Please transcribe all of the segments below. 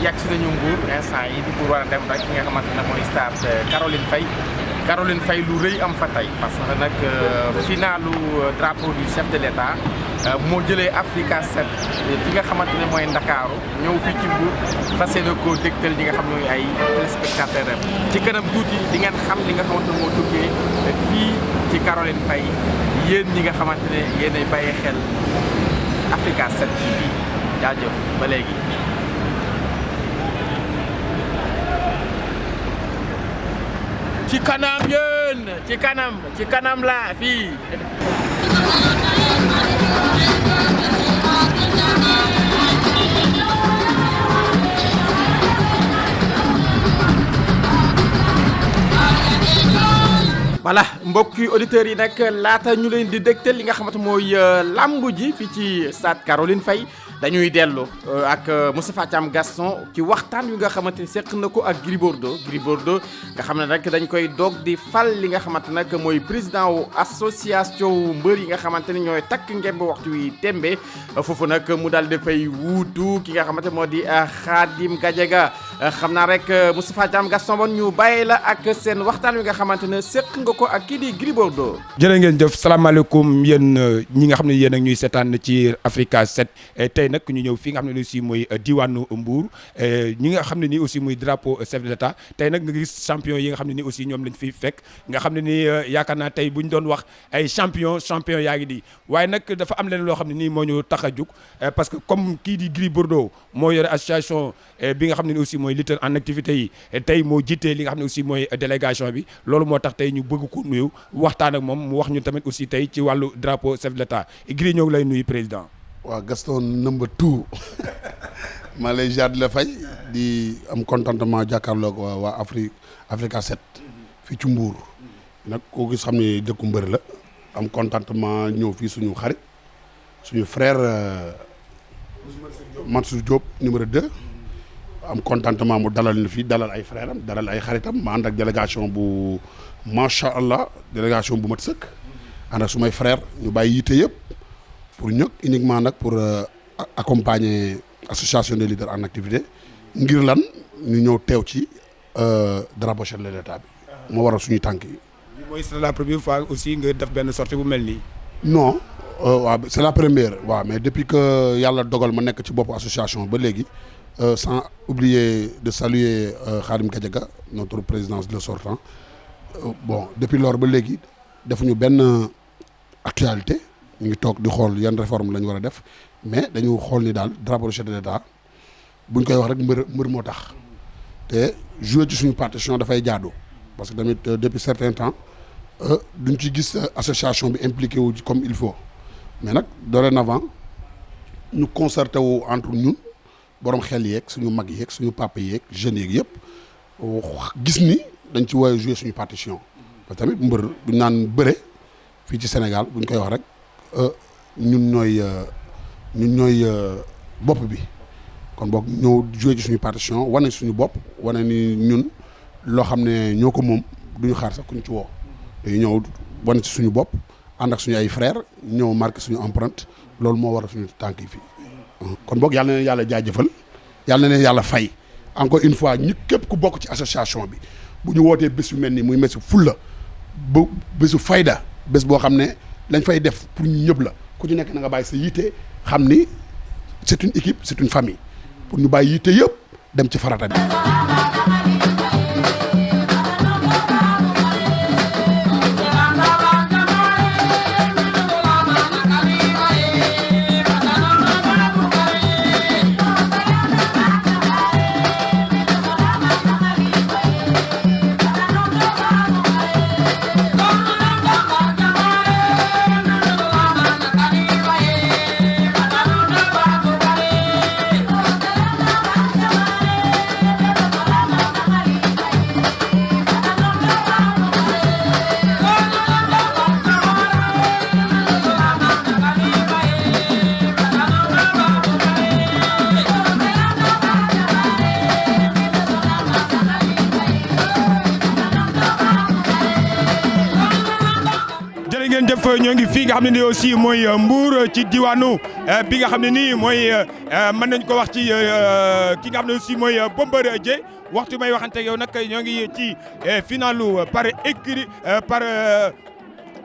yegg si nañu Mbour instant yi di pour war a dem rek ki nga xamante ne mooy stade Caroline Faye lu rëy am fa tey parce que nag finalu drapeau du chef de l'État moo jëlee Africa 7 fi nga xamante ne mooy Ndakaaru ñëw fii ci Mbour fas yéene koo dégtal ñi nga xam ne ay téléspectateurs am ci kanam tuuti di ngeen xam li nga xamante ne moo tukkee fii ci Caroline Faye yéen ñi nga xamante ne yéenay bàyyi xel Africa 7 TV jaajëf ba léegi. ci kanam yéen ci kanam la fii voilà mbokki auditeurs yi nag laata ñu leen di dégtal li nga xamante mooy lamb ji fii ci stade Caroline Faye dañuy dellu ak Moustapha Thiam Gaston ci waxtaan wi nga xamante ni seq na ko ak Gris Bordeaux nga xam ne nag dañ koy doog di fal li nga xamante nag mooy président wu association mbër yi nga xamante ni ñooy takk ngemb waxtu wi tembe foofu nag mu daal dafay wuutu ki nga xamante moo di Khadim Gadiaga xam naa rek Moustapha Thiam Gaston bon ñu bàyyi la ak seen waxtaan wi nga xamante ne seq nga ko ak kii di Gris Bordeaux. jërë ngeen jëf salaamaaleykum yéen ñi nga xam ne yéen ak ñuy seetaan ci Africa 7 tey nag ñu ñëw fii nga xam ne aussi mooy diwaanu Mbour ñi nga xam ne nii aussi muy drapeau chef de l'État tey nag nga gis champion yi nga xam ne nii aussi ñoom lañ fiy fekk nga xam ne nii yaakaar naa tey bu ñu doon wax ay champion yaa ngi di waaye nag dafa am leen loo xam ne nii moo ñu tax a jug parce que comme kii di Gris Bordeaux moo yore association bi nga xam ne ni aussi mooy lutteur en activité yi tey moo jiitee li nga xam ne aussi mooy délégation bi loolu moo tax tey ñu bëgg ko nuyu waxtaan ak moom mu wax ñu tamit aussi tey ci wàllu drapeau chef de l'État Gris ñoo ngi lay nuyu président. waaw Gaston number 2 maa lay jaar di la fay di am contentement jàkkaarloog waa Africa 7 fii ci Mbour nag koo gis xam ne dëkku mbër la am contentement ñëw fii suñu xarit suñu frère Mansour Diop numéro 2 am contentement mu dalal ñu fii dalal ay frère am dalal ay xaritam ma ànd ak délégation bu macha allah délégation bu mat sëkk ànd ak sumay frère ñu bàyyi yitte yëpp pour ñëw uniquement nag pour accompagner association des leaders en activité ngir lan ñu ñëw teew ci drapeau chef de l'État bi moo waral suñu tànk yi. mooy c'est la première fois aussi nga def benn sortie bu mel nii. non waaw c'est la première waaw mais depuis que yàlla dogal ma nekk ci boppu association ba léegi sans oublier de saluer Khadim Gadiaga notre présidence le sortant bon depuis lors ba léegi defuñu benn actualité. ñu ngi toog di xool yan réforme la ñu war a def mais dañu xool ni daal drapeau chef de l'État buñ koy wax rek mbër moo tax te jouer ci suñu partition dafay jaadu parce que tamit depuis certain temps duñ ci gis association bi impliqué wu comme il faut mais nag dorénavant ñu concerté wu entre ñun borom xel yeeg suñu mag yeeg suñu papa yeeg jeunes yeeg yëpp gis ni dañ ci war a jouer suñu partition parce que tamit mbër buñ naan bëre fii ci Sénégal buñ koy wax rek ñun ñooy bopp bi kon boog ñëw joué ci suñu partition wane suñu bopp wane ni ñun loo xam ne ñoo ko moom duñu xaar sax ku ñu ci woo dañu ñëw wane ci suñu bopp ànd ak suñu ay frères ñëw marqué suñu empreinte loolu moo war a suñu tànk yi fii kon boog yàlla na leen yàlla jaajëfal yàlla na leen yàlla fay encore une fois ñi képp ku bokk ci association bi bu ñu wootee bés yu mel nii muy bésu fulla bu bésu fayda bés boo xam ne lañ fay def pour ñu ñëpp la ku ci nekk na nga bàyyi sa yitte xam ni c'est une équipe c'est une famille pour ñu bàyyi yitte yëpp dem ci farata bi. ñoo ngi fii nga xam ne nii aussi mooy Mbour ci diwaanu bi nga xam ne nii mooy mën nañ ko wax ci ki nga xam ne aussi mooy Bombardier waxtu may waxante yow nag ñoo ngi ci finalu par écrit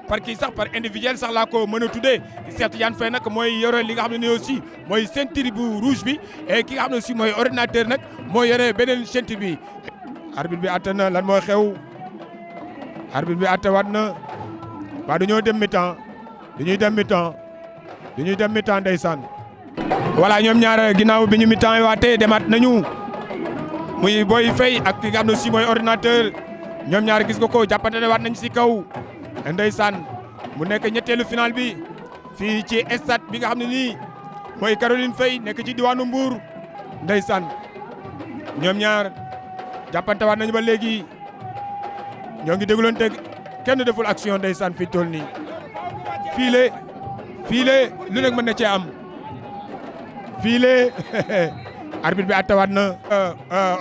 par kii sax par individuel sax laa ko mën a tuddee Cheikh Tidiane Faye nag mooy yore li nga xam ne nii aussi mooy ceinture bu rouge bi et ki nga xam ne aussi mooy ordinateur nag moo yore beneen ceinture bi. arbitre bi atte na lan mooy xew arbitre bi atte waat na waa dañoo dem mi-temps dañuy dem mi-temps ndeysaan. voilà ñoom ñaar ginnaaw bi ñu mi-temps waatee demaat nañu muy Boy Faye ak ki nga xam ne aussi mooy ordinateur ñoom ñaar gis nga ko jàppante ne waat nañ si kaw ndeysaan mu nekk ñetteelu final bi fii ci stade bi nga xam ne nii mooy Caroline Faye nekk ci diwaanu Mbour ndeysaan ñoom ñaar jàppante waat nañu ba léegi ñoo ngi dégloonte kenn deful action ndeysaan fii tool nii fiile lu nekk mën na cee am fiile arbitre bi attawaat na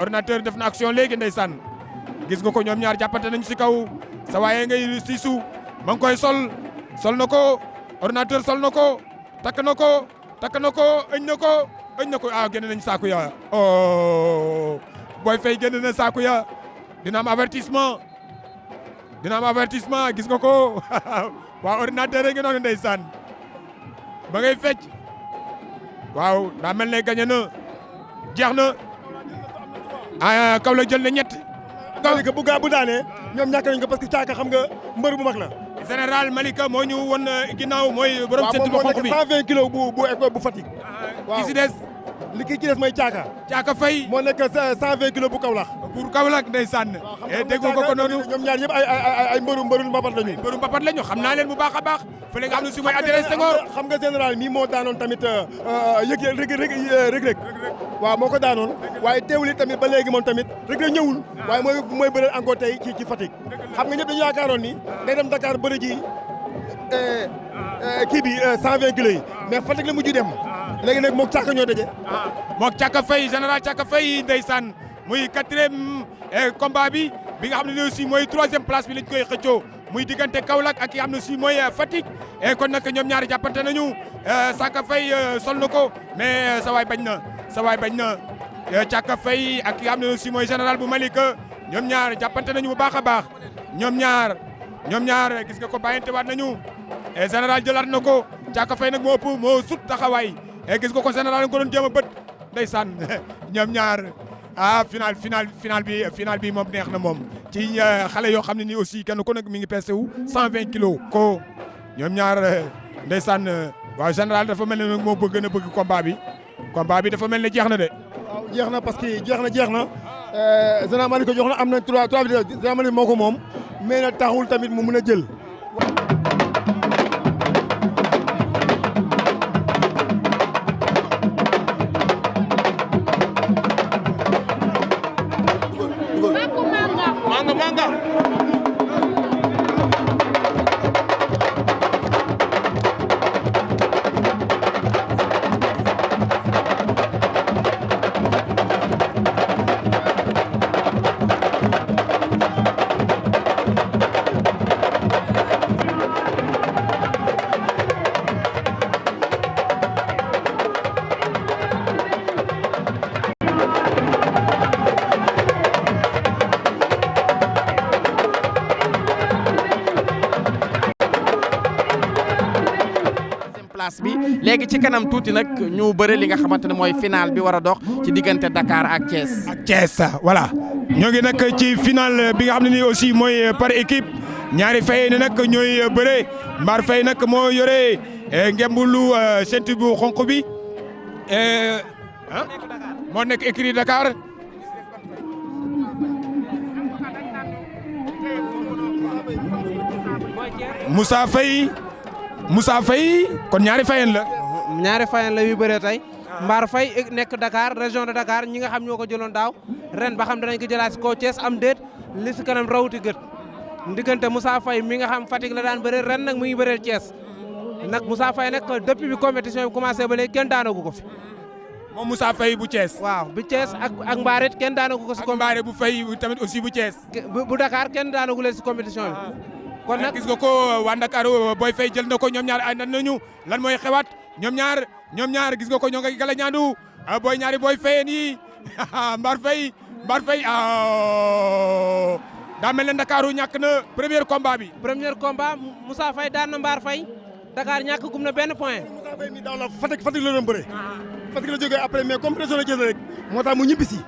ordinateur def na action léegi ndeysaan gis nga ko ñoom ñaar jàppante nañu si kaw sa waaye ngay siisu ma ngi koy sol na ko ordinateur sol na ko takk na ko ëñ na ko génn nañ saaku ya oh Boy Faye génn na saaku ya dina am avertissement gis nga ko waaw ordinateur ngi noonu ndeysaan ba ngay fecc waaw daa mel ne gagné na jeex na kaw la jël na ñett. Malika bu daanee ñoom ñàkk nañ ko parce que caaka xam nga mbër bu mag la. général Malika moo ñu won ginnaaw mooy borom ceinture bu xonq bi waaw moom moo nekk 120 kilos bu Fatick. waaw ki si des. li ki ci des mooy caaka. caaka Faye moo nekk 120 kilos bu Kaolack. pour Kaolack ndeysaan. déggu ko noonu ñoom ñaar ñëpp ay mbëru mbapat lañu. mbëru mbapat lañu xam naa leen bu baax a baax. fële nga xam ne si mooy adresse Senghor. xam nga général mii moo daanoon tamit Reug Reug waaw moo ko daanoon waaye teewul tamit ba léegi moom tamit Reug Reug ñëwul. waaye mooy bëreel encore tey ci Fatick. xam nga ñëpp dañu yaakaaroon ni day dem Dakar bëri ji kii bi 120 kilos yi mais Fatick la mujj dem. léegi nag moog Caka ñoo daje. moog Caka Faye général Caka Faye ndeysaan muy 4e combat bi nga xam ne aussi mooy 3e place bi lañ koy xëccoo muy diggante Kaolack ak ki nga xam ne aussi mooy Fatick. et kon nag ñoom ñaari jàppante nañu Caka Faye sol na ko mais sa waay bañ na Caka Faye ak ki nga xam ne aussi mooy général bu Malika ñoom ñaar jàppante nañu bu baax a baax ñoom ñaar gis nga ko bàyyante waat nañu général jëlaat na ko Caka Faye nag moo sut taxawaay. gis nga ko général nga ko doon jéem a bët ndeysaan ñoom ñaar final bi moom neex na moom ci xale yoo xam ne nii aussi kenn ku nekk mi ngi pesé wu 120 kilos. ko ñoom ñaar ndeysaan waaw général dafa mel ne nag moo gën a bëgg combat bi dafa mel ne jeex na de. waaw jeex na parce que jeex na général Malick ko jox na am na 3 général Malick moo ko moom mais nag taxul tamit mu mun a jël. place bi léegi ci kanam tuuti nag ñu bëre li nga xamante ne mooy final bi war a dox ci diggante Dakar ak Thiès. voilà ñoo ngi nag ci final bi nga xam ne nii aussi mooy par équipe ñaari Faye ne nag ñooy bëre Mbar Faye nag moo yore ngembulu ceinture bu xonq bi moo nekk écurie Dakar. Moussa Faye kon ñaari Fayen la. ñaari Fayen la yu bëree tey Mbar Faye nekk Dakar région de Dakar ñi nga xam ñoo ko jëloon daaw ren ba xam danañ ko jëlaat si kaw Thiès am déet li si kanam rawuti gët diggante Moussa Faye mi nga xam Fatick la daan bëree ren nag mu ngi bëree Thiès nag Moussa Faye nag depuis bi compétition bi commencé ba léegi kenn daanagu ko fi. moom Moussa Faye bu Thiès. waaw bu Thiès ak Mbar it kenn daanagu ko si. ak Mbar bu Faye tamit aussi bu Thiès. bu Dakar kenn daanagu leen si compétition bi. kon nag gis nga ko waa Ndakaaru Boy Faye jël na ko ñoom ñaar ay nan nañu lan mooy xewaat ñoom ñaar gis nga ko ñoo ngi gala ñaandu ñaari Boy Faye nii Mbar Faye daa mel ne Ndakaaru ñàkk na premier combat bi. premier combat Moussa Faye daan na Mbar Faye Dakar ñàkk gum na benn point. Moussa Faye mi daaw la Fatick la doon bëre. Fatick la jógee après mais comme pression la jël rek moo tax mu ñibbisi.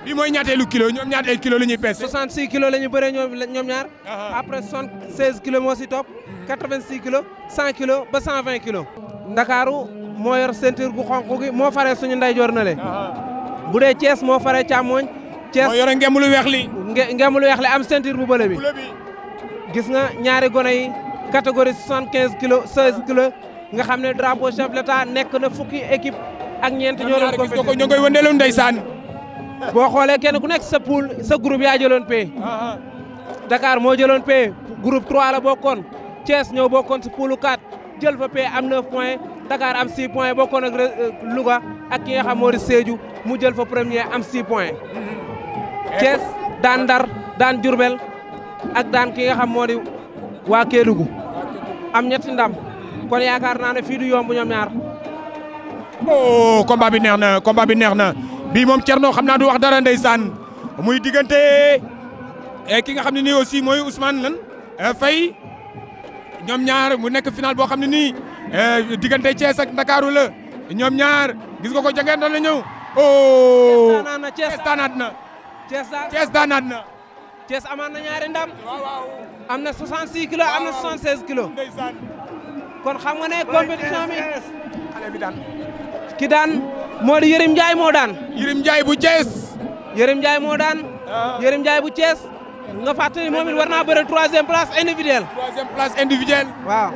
bi mooy ñaateelu kilo ñoom ñaateelu kilo la ñuy peese. 66 kilos la ñu bëree ñoom ñaar. après 76 kilos moo si topp. 86 kilos 100 kilos ba 120 kilos. Ndakaaru moo yor ceinture gu xonq gi moo faree suñu ndeyjoor na le. bu dee Thiès moo faree càmmooñ. Thiès moo yore ngemu lu weex li. ngemu lu weex li am ceinture bu bële bi. gis nga ñaari gone yi catégorie 75 kilos 16 kilos nga xam ne drapeau chef de l'État nekk na fukki équipe ak ñeent ñoo doon gis nga ko ñoo koy wëndeelu ndeysaan. boo xoolee kenn ku nekk sa poule sa groupe yaa jëloon pay. Dakar moo jëloon pay groupe 3 la bokkoon Thiès ñoo bokkoon si poule 4 jël fa pay am 9 points Dakar am 6 points bokkoon ak Louga ak ki nga xam moo di Sédhiou mu jël fa premier am 6 points. Thiès daan Ndar daan Diourbel ak daan ki nga xam moo di waa Kédougou am ñetti ndam kon yaakaar naa ne fii du yomb ñoom ñaar. combat bi neex na bii moom Thierno xam naa du wax dara ndeysaan muy diggante ki nga xam ne nii aussi mooy Ousmane lan Faye ñoom ñaar mu nekk final boo xam ne nii diggante Thiès ak Ndakaaru la ñoom ñaar gis nga ko jangeen dal na ñëw. Thiès daanaat na. Thiès daanaat na. Thiès amaan na ñaari ndam. am na 66 kilos am na 76 kilos. kon xam nga ne compétition bi. xale bi daan. ki daan moo di Yërim Ndiaye moo daan. Yërim Ndiaye bu Thiès. Yërim Ndiaye moo daan. Yërim Ndiaye bu Thiès. nga fàttali moom it war naa bëre 3e place individuelle. 3e place individuelle. waaw.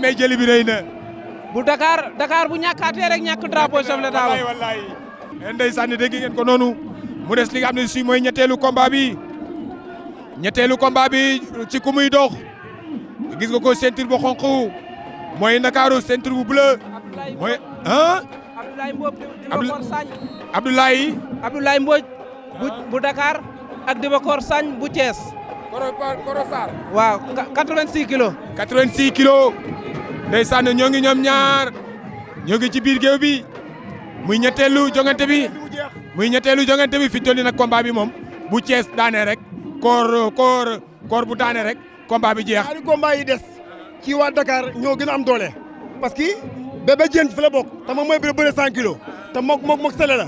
mais jëli bi rëy na. bu Dakar bu ñàkkaatee rek ñàkk drapeau chef de l'État. wallaay ndeysaan dégg ngeen ko noonu mu des li nga xam ne si mooy ñetteelu combat bi ci ku muy dox gis nga ko ceinture bu xonq mooy Ndakaaru ceinture bu bleu mooy Abdoulaye Mbodj Dibakor Sagne. Abdoulaye Mbodj bu Dakar ak Dibakor Sagne bu Thiès. Korosar. waaw 86 kilos. 86 kilos ndeysaan ñoo ngi ñoom ñaar ñoo ngi ci biir géew bi muy ñetteelu jongante bi fi tolli nag combat bi moom bu Thiès daane rek koor bu daane rek combat bi jeex. ñaari combat yi des ci waa Dakar ñoo gën a am doole parce que Bébé Diène fi la bokk te moom mooy bëre 100 kilos te mook Sele la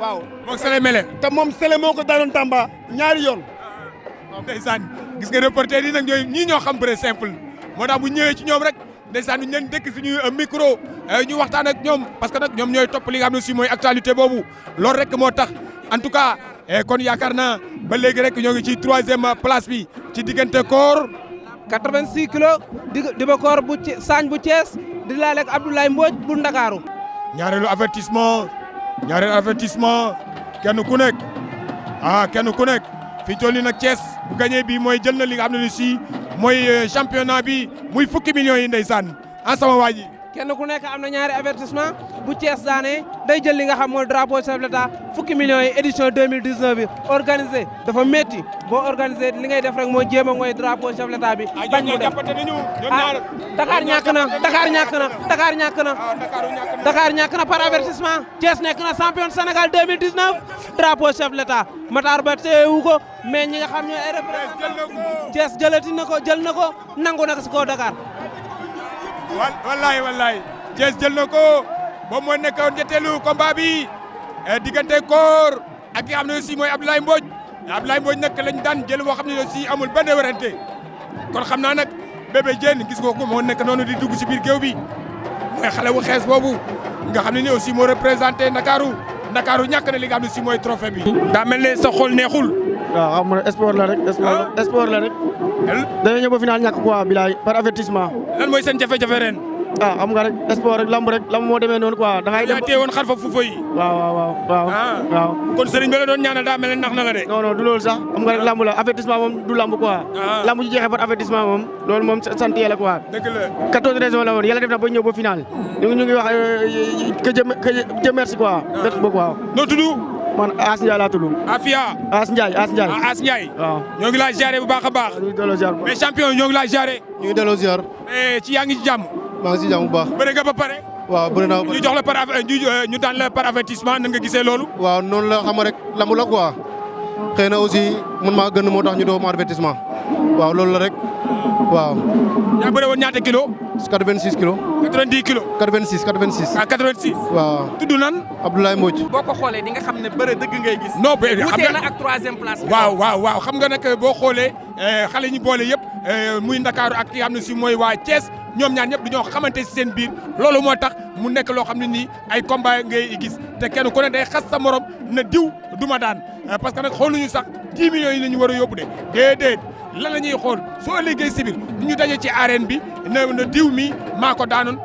waaw. mook Sele mele. te moom Sele moo ko daanoon Tamba ñaari yoon. ndeysaan gis nga reporter yi nag ñii ñoo xam bëre simple moo tax bu ñëwee ci ñoom rek ndeysaan ñu leen dëkk suñu micro ñu waxtaan ak ñoom parce que nag ñoom ñooy topp li nga xam ne si mooy actualité boobu loolu rek moo tax en tout cas kon yaakaar naa ba léegi rek ñoo ngi ci 3e place bi ci diggante koor 86 kilos Dibakor bu Sagne bu Thiès di laale ak Abdoulaye Mbodj bu Ndakaaru. ñaareelu avertissement kenn ku nekk fii toll nii nag Thiès bu gagné bi mooy jël na li nga xam ne si mooy championnat bi muy fukki millions yi ndeysaan sama waa ji. kenn ku nekk am na ñaari avertissement bu Thiès daane day jël li nga xam mooy drapeau chef de l'État fukki millions yi édition 2019 bi organisé dafa métti boo organisé li ngay def rek mooy jéem a mooy drapeau chef de l'État bi. bañ mu dem Dakar ñàkk na par avertissement Thiès nekk na champion Sénégal 2019 drapeau chef de l'État Matar Ba teewu ko mais ñi nga xam ñooy ay représentant Thiès jël na ko nangu na ko si kaw Dakar. wallaay Thiès jël na ko moom moo nekkoon ñetteelu combat bi diggante koor ak ki nga xam ne aussi mooy Abdoulaye Mbodj nag lañ daan jël boo xam ne aussi amul benn werante kon xam naa nag Bébé Diène gis nga ko moo nekk noonu di dugg si biir géew bi mooy xale bu xees boobu nga xam ne ni aussi moo représenté Ndakaaru ñàkk na li nga xam ne si mooy trophée bi. daa mel ne sa xol neexul. waaw xam nga sport la rek. sport la rek. dañoo ñëw ba final ñàkk quoi bilaay par avertissement. lan mooy seen jafe-jafe ren. xam nga rek sport rek lamb moo demee noonu quoi. da ngay dem yaa teewoon xar fa fuufa yi. waaw. kon sëriñ bi la doon ñaanal daa mel ne nax na la de. non du loolu sax xam nga rek lamb la avertissement moom du lamb quoi. lamb ji jeexee par avertissement moom loolu moom sant yàlla quoi. dëgg la 14 raisons la woon yàlla def na ba ñëw ba final. ñu ngi wax que Dieu merci quoi. merci beaucoup waaw. noo tudd. man As Ndiaye laa tudd. Afia. As Ndiaye. As Ndiaye. waaw ñoo ngi laa ziare bu baax a baax. ñu ngi delloo ziar bu baax. mais champion ñoo ngi laa ziare. ñu ngi delloo ziar. ci yaa ngi ci jàmm. maa ngi si jàmm bu baax. bëre nga ba pare. waaw bëri naa ñu jox la par ñu daan la par avertissement nan nga gisee loolu. waaw noonu la xam nga rek lamb la quoi xëy na aussi man maa gën moo tax ñu doo ma avertissement waaw loolu la rek waaw. yaa bëre woon ñaata kilo. 86 kilos. 90 kilos. 86. ah 86. waaw. tudd nan. Abdoulaye Mbodj. boo ko xoolee di nga xam ne bëre dëgg ngay gis. non ba xam wutee na nga ak troisième place. waaw xam nga nag boo xoolee xale ñi boole yëpp muy Ndakaaru ak ki nga xam ne si mooy waa Thiès ñoom ñaar ñëpp dañoo xamante si seen biir loolu moo tax mu nekk loo xam ne nii ay combat ngay gis te kenn ku ne day xas sa morom na diw du ma daan parce que nag xooluñu sax 10 millions yi la ñu war a yóbbu de déedéet lan la ñuy xool soo ëllëgee si biir ñu daje ci arène bi na diw mi maa ko daanoon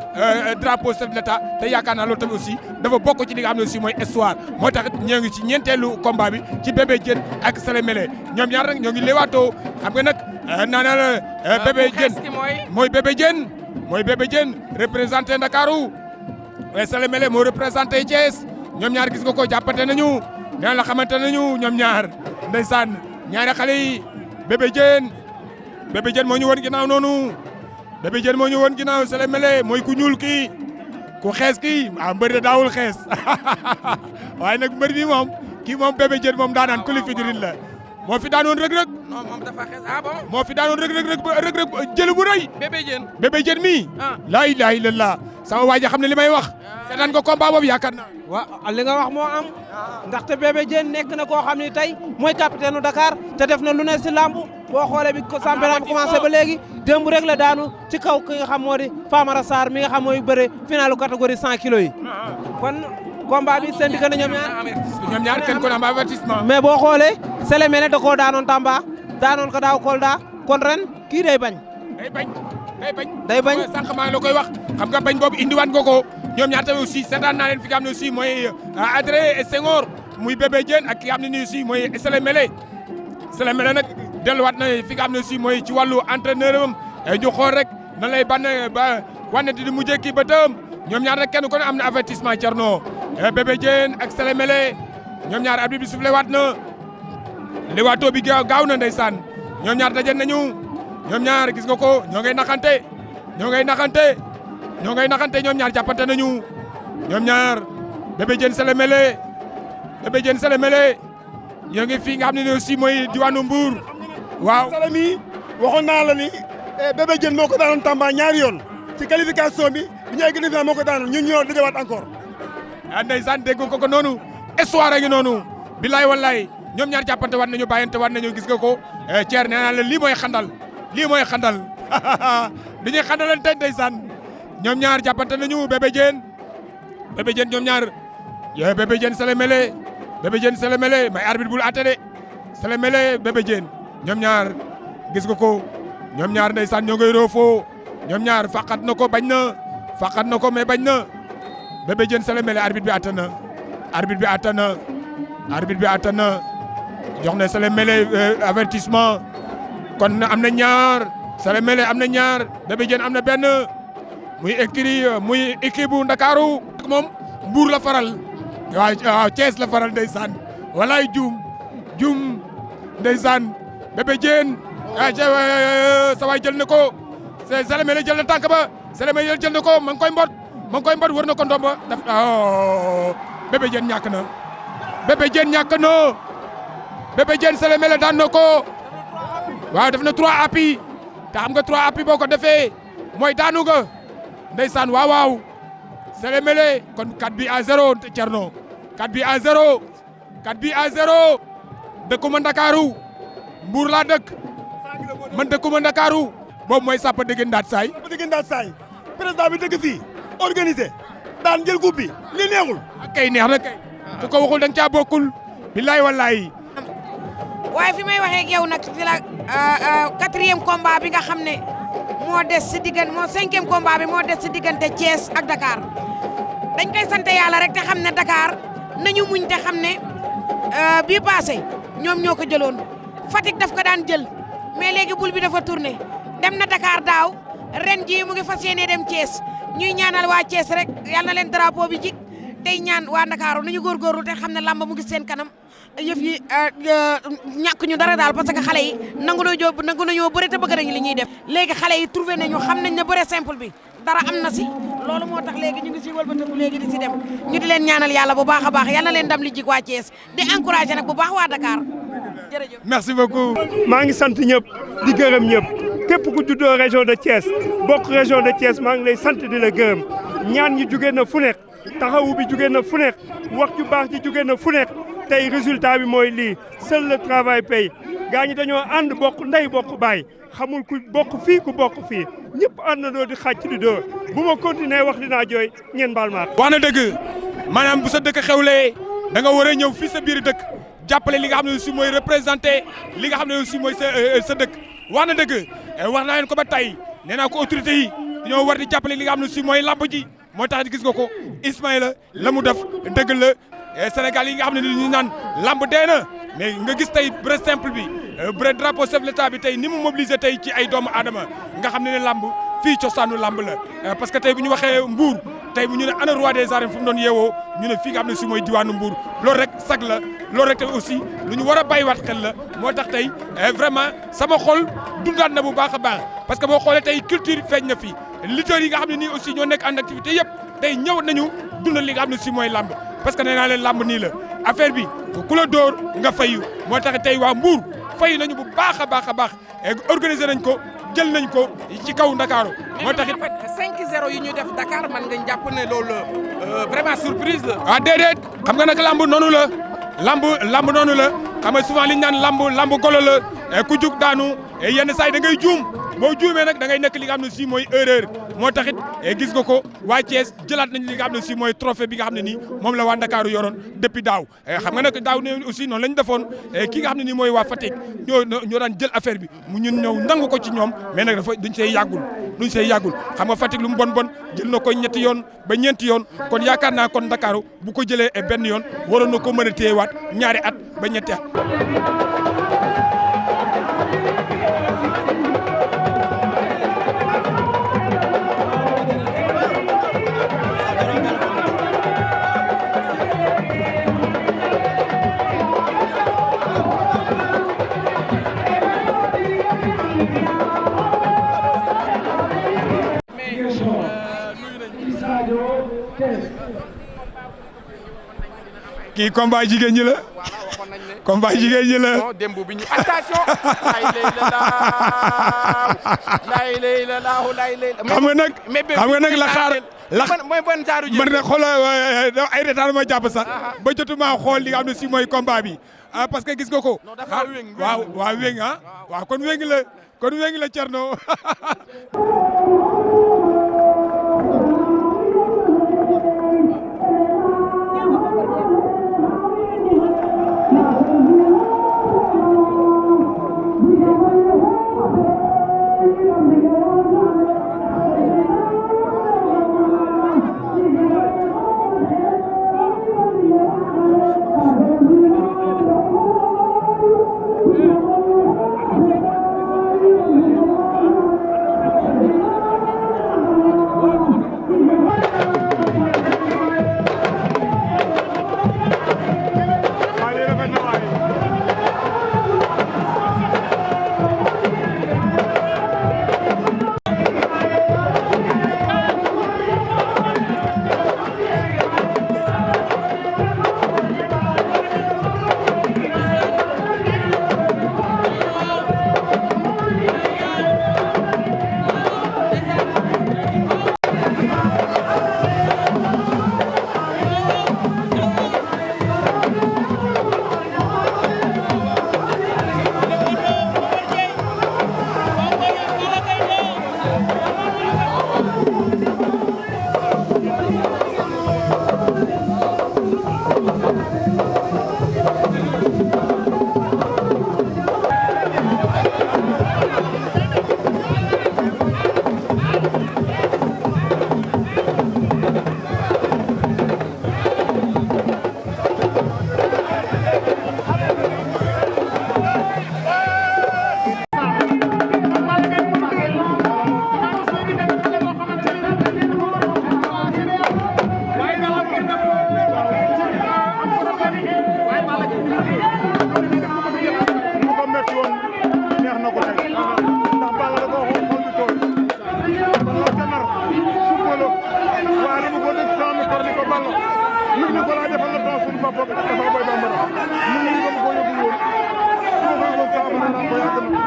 drapeau chef de l'État te yaakaar naa loolu tamit aussi dafa bokk ci li nga xam ne aussi mooy histoire moo tax ñoo ngi ci ñeenteelu combat bi ci Bébé Diène ak Sélé Mélé ñoom ñaar nag ñoo ngi leewaatoo xam nga nag naa la Bébé Diène mooy Bébé Diène représenté Ndakaaru Sélé Mélé moo représenté Thiès ñoom ñaar gis nga ko jàppante nañu nee la xamante nañu ñoom ñaar ndeysaan ñaari xale yi Bébé Diène moo ñu woon ginnaaw noonu Bébé Diène moo ñu woon ginnaaw Sélé Mélé mooy ku ñuul kii ku xees kii mbër de daawul xees waaye nag mbër bi moom kii moom Bébé Diène moom daanaan ku li fidirin la moo fi daanoon rëg-rëg. non moom dafa xees bon. moo fi daanoon rëg-rëg jël bu rëy. Bébé Diène mii. laa ilaaha illallaah sama waa ji xam ne li may wax. seetaan nga combat boobu yaakaar naa. waaw li nga wax moo am ndaxte Bébé Diène nekk na koo xam ne tey mooy capitaine u Dakar te def na lu ne si lamb boo xoolee bi championnat bi commencé ba léegi démb rek la daanu ci kaw ki nga xam moo di Famara Sarr mi nga xam mooy bëre finalu catégorie 100 kilos yi kon combat bi seen diggante ñoom ñaar kenn ko am avertissement. mais boo xoolee Sélé Mélé da koo daanoon Tamba daanoon ko daaw Kolda kon ren kii day bañ. day bañ sànq maa ngi la koy wax xam nga bañ boobu indiwaat nga ko ñoom ñaar tamit aussi seetaan naa leen fi nga xam ne aussi mooy Adré Senghor muy Bébé Diène ak ki nga xam ne nii aussi mooy Sélé Mélé nag delluwaat na fi nga xam ne aussi mooy ci wàllu entraîneur am ñu xool rek nan lay ba wane di mujjee kii ba tëm ñoom ñaar rek kenn ku ne am na avertissement Thierno Bébé Diène ak Sélé Mélé ñoom ñaar arbitre bi soufflé waat na lewaatoo bi gaaw na ndeysaan ñoom ñaar daje nañu ñoom ñaar gis nga ko ñoo ngay naxante ñoom ñaar jàppante nañu ñoom ñaar Bébé Diène Sélé Mélé ñoo ngi fii nga xam ne ne aussi mooy diwaanu Mbour waaw. Sélé mi waxoon naa la ni Bébé Diène moo ko daanoon Tamba ñaari yoon ci qualification bi ñu egg demi-finale moo ko daanoon ñun ñoo dajawaat encore. ndeysaan dégg ko noonu histoire a ngi noonu bilaay wallaay ñoom ñaar jàppante waat nañu bàyyante waat nañu gis nga ko Thier nee naa la lii mooy xandal dañuy xandalante ndeysaan ñoom ñaar jàppante nañu Bébé Diène ñoom ñaar Bébé Diène Sélé Mélé may arbitre bul àtte de Sélé Mélé Bébé Diène ñoom ñaar gis nga ko ñoom ñaar ndeysaan ñoo ngay roofoo ñoom ñaar faqat na ko bañ na mais bañ na Bébé Diène Sélé Mélé arbitre bi àtte na jox na Sélé Mélé avertissement kon am na ñaar Sélé Mélé am na ñaar Bébé Diène am na benn muy équipe bu Ndakaaru moom Mbuur la faral waaw Thiès la faral ndeysaan walaay juum ndeysaan Bébé Diène sa waay jël na ko Sélé Mélé jël na tànk ba Sélé Mélé jël na ko ma ngi koy mbot wër na ko ndomba daf Bébé Diène ñàkk na Bébé Diène Sélé Mélé daan na ko waaw def na 3 appuis te xam nga 3 appuis boo ko defee mooy daanu nga ndeysaan waaw Sélé Mélé kon 4-0 Thierno 4-0 dëkkuma Ndakaaru Mbuur laa dëkk man dëkkuma Ndakaaru boobu mooy sàpp dëgg ndaat saay président bi dëgg fii organisé daan jël coupe bi li neexul kay neex na kay ku ko waxul da nga caa bokkul billaay wallaay waaye fi may waxee ak yow nag ci la 4e combat bi nga xam ne moo des si diggante moo 5e combat bi moo des si diggante Thiès ak Dakar dañ koy sant yàlla rek te xam ne Dakar nañu muñ te xam ne bii passé ñoom ñoo ko jëloon Fatick daf ko daan jël mais léegi bul bi dafa tourné dem na Dakar daaw ren jii mu ngi fas yéene dem Thiès ñuy ñaanal waa Thiès rek yal na leen drapeau bi jik tey ñaan waa Ndakaaru nañu góorgóorlu te xam ne lamba mu ngi seen kanam yëf yi ñàkk ñu dara daal parce que xale yi nangu nañoo bëre te bëgg nañu li ñuy def léegi xale yi trouvé nañu xam nañ ne bëre simple bi dara am na si loolu moo tax léegi ñu ngi si wëlbatiku léegi di si dem ñu di leen ñaanal yàlla bu baax a baax yal na leen dam li jig waa Thiès di encouragé nag bu baax waa Dakar jërëjëf. merci beaucoup. maa ngi sant ñëpp di gërëm ñëpp képp ku juddoo région de Thiès bokk région de Thiès maa ngi lay sant di la gërëm ñaan ñi jugee na fu nekk taxawu bi jugee na fu nekk wax ju baax ji jugee na fu nekk tey résultat bi mooy lii seul le travail paye gaa ñi dañoo ànd bokk ndey bokk baay xamul ku bokk fii ku bokk fii ñëpp àndandoo di xàcc di dóor bu ma continuer wax dinaa jooy ñeen baal ma wax na dëgg maanaam bu sa dëkk xewlee da nga war a ñëw fii sa biir dëkk jàppale li nga xam ne aussi mooy représenté li nga xam ne aussi mooy sa dëkk wax na dëgg wax naa leen ko ba tey nee naa ko autorité yi dañoo war di jàppale li nga xam ne aussi mooy lamb ji moo tax gis nga ko Ismaïla la mu def dëgg la Sénégal yi nga xam ne ni ñu naan lamb dee na mais nga gis tey bëre simple bi bëre drapeau chef de l'État bi tey ni mu mobilisé tey ci ay doomu aadama nga xam ne lamb fii cosaanu lamb la parce que tey bu ñu waxee Mbour tey bu ñu ne ana roi des arènes fu mu doon yeewoo ñu ne fii nga xam ne si mooy diwaanu Mbour loolu rek sag la loolu rek tamit aussi lu ñu war a bàyyiwaat xel la moo tax tey vraiment sama xol dundaat na bu baax a baax parce que boo xoolee tey culture feeñ na fi lutteurs yi nga xam ne nii aussi ñoo nekk en activité yëpp tey ñëw nañu dundal li nga xam ne si mooy lamb parce que nee naa leen lamb nii la affaire bi ku la dóor nga fayu moo tax tey waa Mbour fayu nañu bu baax a baax a baax organiser nañ ko jël nañ ko ci kaw Ndakaaru moo tax it 5-0 yu ñu def Dakar man nga jàpp ne loolu vraiment surprise la. ah déedéet xam nga nag lamb noonu la lamb noonu la xam nga souvent li ñu naan lamb golo la ku jug daanu yenn saa yi da ngay juum boo juumee nag da ngay nekk li nga xam ne si mooy erreur moo taxit gis nga ko waa Thiès jëlaat nañ li nga xam ne si mooy trophée bi nga xam ne nii moom la waa Ndakaaru yoroon depuis daaw xam nga nag daaw ne aussi noonu la ñu defoon ki nga xam ne nii mooy waa Fatick ñoo daan jël affaire bi mu ñun ñëw nangu ko ci ñoom mais nag dafa duñ see yàggul xam nga Fatick lu mu bon jël na ko ñetti yoon ba ñeenti yoon kon yaakaar naa kon Ndakaaru bu ko jëlee benn yoon waroon na ko mën a téyewaat ñaari at ba ñetti at. kii combat jigéen ñi la. combat jigéen ñi la. non démb bi ñu attention. xam nga nag la xaar mooy bon jaaru ji. man de xoolal ay retard ma jàpp sax ba jotuma xool li nga xam ne si mooy combat bi parce que gis nga ko. waaw wéng waaw kon wéng la Thierno. mu ko métti woon neex na ko tey ndax Balla da koo xool xol bi tooy kon la ca nar football waaye dama ko dégg sama micro ni ko Balla nit ñi ko laa defal la temps suñu papa dafa boy bambara nit ñi dama ko yóbbu woon ko koy ko sama naan ko yàgg na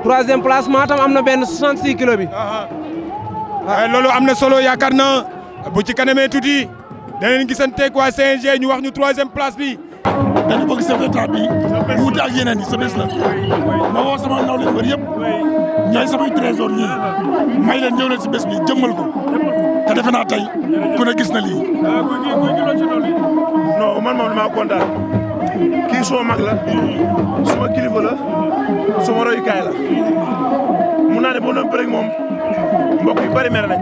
troisième place Matam am na benn 66 kilos bi. loolu am na solo yaakaar na bu ci kanamee tuuti danañ gisanteeg waa CNG ñu wax ñu troisième place bi. dañu bëgg chef d'état bi wuute ak yeneen yi sa bés la ma woo sama ndaw leen bëri yëpp ñooy samay trésor ñii may leen ñëw leen si bés bi jëmmal ko te defe naa tey ku ne gis na lii. non man moom damaa kontaan kii suma mag la suma kilifa la suma royukaay la mun naa ne boo doon bëreeg moom mbokk yu bëri mere nañ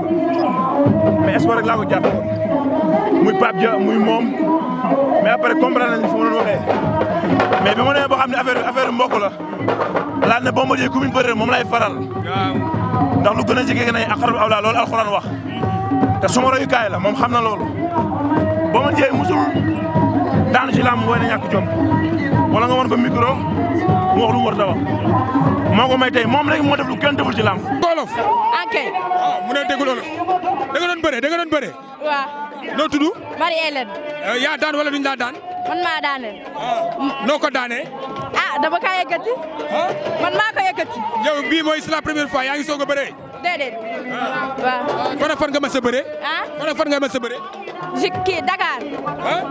mais espoir rek laa ko jàpp muy Pape Dia muy moom mais après comprendre nañ fi ma doon waxee mais bi ma nee boo xam ne affaire mbokk la laaj ne Bombardier commune bëri moom lay faral ndax lu gën a jege nay aqrabu awlaa loolu alxuraan wax te suma royukaay la moom xam na loolu Bombardier musul daanu ci làmb booy na ñàkk jom wala nga won ko micro mu wax lu mu war a wax moo ko may tey moom rek moo def lu kenn deful ci làmb. Wolof. ok. mu ne dégg loolu da nga doon bëree da nga doon bëree. waaw. noo tudd. Marie Hélène. yaa daan wala duñ laa daan. man maa daaneel. noo ko daanee. dama kaa yëkkati. man maa ko yëkkati. yow bii mooy c'est la première fois yaa ngi soog a bëree. déedéet. waaw. fan ak fan nga mas a bëree. fan ak fan nga mas a bëree. kii Dakar.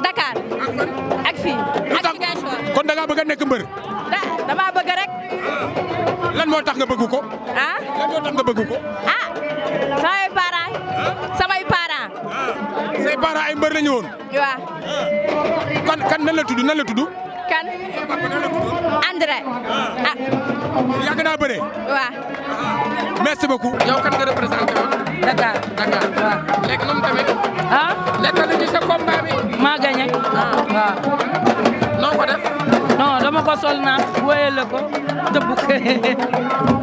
Dakar. ak fan. ak fii. ak Ziguinchor. kon da ngaa bëgg a nekk mbër. dama bëgg rek. lan moo tax nga bëgg ko. lan moo tax nga bëgg ko. samay parents. samay parents. say parents ay mbër la ñu woon. waaw. kan nan la tudd nan la tudd. kan. André. yàgg naa bëree. waaw. merci beaucoup. yow kan nga représenté woon. Dakar. Dakar waaw. léegi nu mu demee. nettali ñu sa combat bi. maa gagné. waaw. noo ko def. non dama ko sol naa wéyale ko tëbb ko.